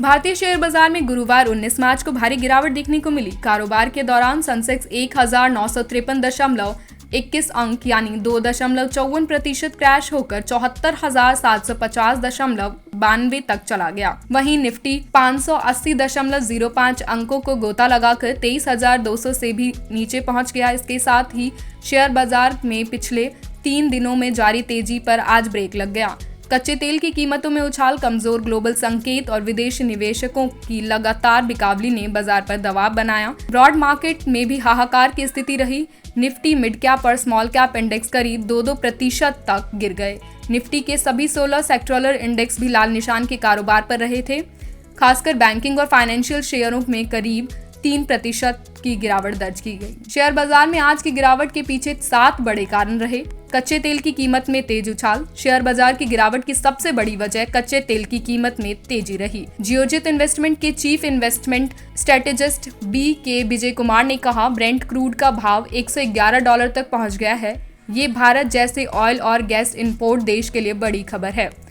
भारतीय शेयर बाजार में गुरुवार 19 मार्च को भारी गिरावट देखने को मिली। कारोबार के दौरान सेंसेक्स 1953.21 अंक यानी 2.54% क्रैश होकर 74,750.92 तक चला गया। वहीं निफ्टी 580.05 अंकों को गोता लगाकर 23,200 से भी नीचे पहुंच गया। इसके साथ ही शेयर बाजार में पिछले 3 दिनों में जारी तेजी पर आज ब्रेक लग गया। कच्चे तेल की कीमतों में उछाल, कमजोर ग्लोबल संकेत और विदेशी निवेशकों की लगातार बिकावली ने बाजार पर दबाव बनाया। ब्रॉड मार्केट में भी हाहाकार की स्थिति रही। निफ्टी मिड कैप और स्मॉल कैप इंडेक्स करीब 2% तक गिर गए। निफ्टी के सभी 16 सेक्टोरल इंडेक्स भी लाल निशान के कारोबार पर रहे थे। खासकर बैंकिंग और फाइनेंशियल शेयरों में करीब 3% की गिरावट दर्ज की गई। शेयर बाजार में आज की गिरावट के पीछे 7 बड़े कारण रहे। कच्चे तेल की कीमत में तेज उछाल। शेयर बाजार की गिरावट की सबसे बड़ी वजह कच्चे तेल की कीमत में तेजी रही। जियोजित इन्वेस्टमेंट के chief investment strategist BK Vijay Kumar ने कहा, ब्रेंट क्रूड का भाव $111 तक पहुंच गया है। ये भारत जैसे ऑयल और गैस इंपोर्ट देश के लिए बड़ी खबर है।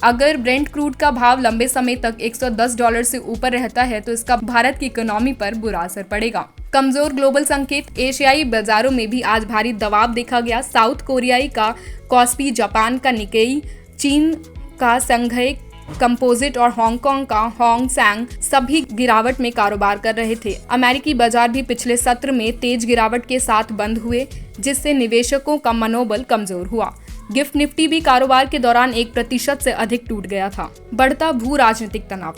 अगर ब्रेंट क्रूड का भाव लंबे समय तक $110 से ऊपर रहता है तो इसका भारत की इकोनॉमी पर बुरा असर पड़ेगा। कमजोर ग्लोबल संकेत। एशियाई बाजारों में भी आज भारी दबाव देखा गया। साउथ कोरियाई का कॉस्पी, जापान का निकेई, चीन का संघाई कंपोजिट और हांगकांग का होंग सेंग सभी गिरावट में कारोबार कर रहे थे। अमेरिकी बाजार भी पिछले सत्र में तेज गिरावट के साथ बंद हुए, जिससे निवेशकों का मनोबल कमजोर हुआ। गिफ्ट निफ्टी भी कारोबार के दौरान 1% से अधिक टूट गया था। बढ़ता भू राजनीतिक तनाव।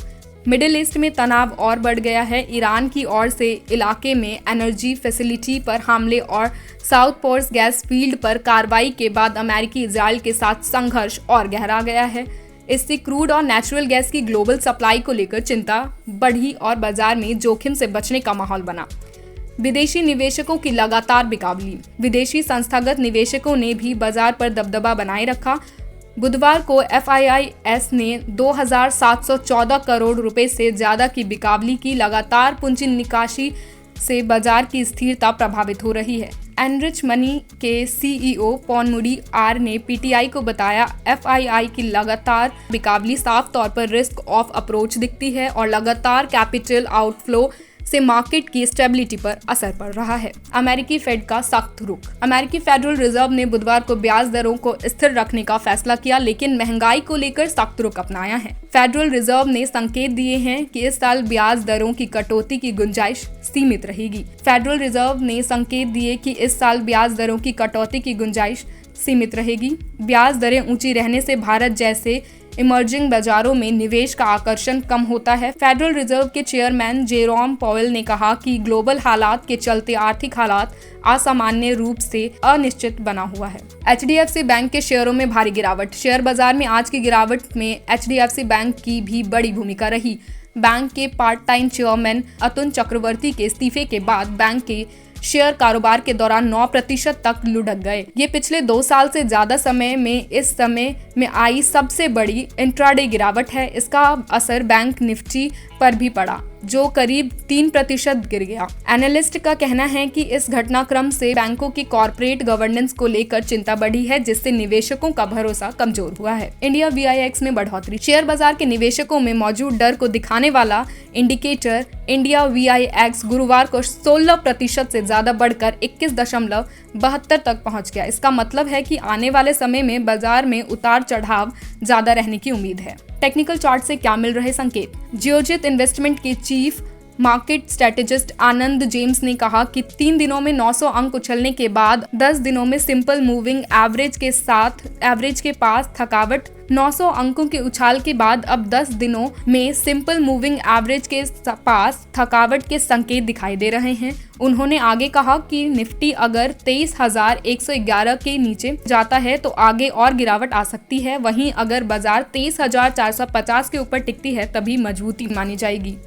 मिडिल ईस्ट में तनाव और बढ़ गया है। ईरान की ओर से इलाके में एनर्जी फैसिलिटी पर हमले और साउथ पोर्स गैस फील्ड पर कार्रवाई के बाद अमेरिकी इजराइल के साथ संघर्ष और गहरा गया है। इससे क्रूड और नेचुरल गैस की ग्लोबल सप्लाई को लेकर चिंता बढ़ी और बाजार में जोखिम से बचने का माहौल बना। विदेशी निवेशकों की लगातार बिकावली। विदेशी संस्थागत निवेशकों ने भी बाजार पर दबदबा बनाए रखा। बुधवार को FIIS ने 2,714 करोड़ रुपए से ज्यादा की बिकावली की। लगातार पूंजी निकासी से बाजार की स्थिरता प्रभावित हो रही है। एनरिच मनी के CEO पॉनमुडी आर ने PTI को बताया, FII की लगातार बिकावली साफ तौर पर रिस्क ऑफ अप्रोच दिखती है और लगातार कैपिटल आउटफ्लो से मार्केट की स्टेबिलिटी पर असर पड़ रहा है। अमेरिकी फेड का सख्त रुख। अमेरिकी फेडरल रिजर्व ने बुधवार को ब्याज दरों को स्थिर रखने का फैसला किया, लेकिन महंगाई को लेकर सख्त रुख अपनाया है। फेडरल रिजर्व ने संकेत दिए हैं कि इस साल ब्याज दरों की कटौती की गुंजाइश सीमित रहेगी। फेडरल रिजर्व ने संकेत दिए कि इस साल ब्याज दरों की कटौती की गुंजाइश सीमित रहेगी। ब्याज दरें ऊंची रहने से भारत जैसे इमर्जिंग बाजारों में निवेश का आकर्षण कम होता है। फेडरल रिजर्व के चेयरमैन जेरोम पॉवेल ने कहा कि ग्लोबल हालात के चलते आर्थिक हालात असामान्य रूप से अनिश्चित बना हुआ है। HDFC बैंक के शेयरों में भारी गिरावट। शेयर बाजार में आज की गिरावट में HDFC बैंक की भी बड़ी भूमिका रही। बैंक के पार्ट टाइम चेयरमैन अतुल चक्रवर्ती के इस्तीफे के बाद बैंक के शेयर कारोबार के दौरान 9% तक लुढ़क गए। ये पिछले 2 साल से ज्यादा समय में इस समय में आई सबसे बड़ी इंट्राडे गिरावट है। इसका असर बैंक निफ्टी पर भी पड़ा, जो करीब 3% गिर गया। एनालिस्ट का कहना है कि इस घटनाक्रम से बैंकों की कॉर्पोरेट गवर्नेंस को लेकर चिंता बढ़ी है, जिससे निवेशकों का भरोसा कमजोर हुआ है। इंडिया VIX में बढ़ोतरी। शेयर बाजार के निवेशकों में मौजूद डर को दिखाने वाला इंडिकेटर इंडिया VIX गुरुवार को 16% से ज्यादा बढ़कर 21.72 तक पहुंच गया। इसका मतलब है कि आने वाले समय में बाजार में उतार चढ़ाव ज्यादा रहने की उम्मीद है। टेक्निकल चार्ट से क्या मिल रहे संकेत। जियोजित इन्वेस्टमेंट के चीफ मार्केट स्ट्रेटेजिस्ट आनंद जेम्स ने कहा कि 3 दिनों में 900 अंक उछलने के बाद 10 दिनों में सिंपल मूविंग एवरेज के साथ एवरेज के पास थकावट। 900 अंकों के उछाल के बाद अब 10 दिनों में सिंपल मूविंग एवरेज के पास थकावट के संकेत दिखाई दे रहे हैं। उन्होंने आगे कहा कि निफ्टी अगर 23,111 के नीचे जाता है तो आगे और गिरावट आ सकती है। वहीं अगर बाजार 23,450 के ऊपर टिकती है तभी मजबूती मानी जाएगी।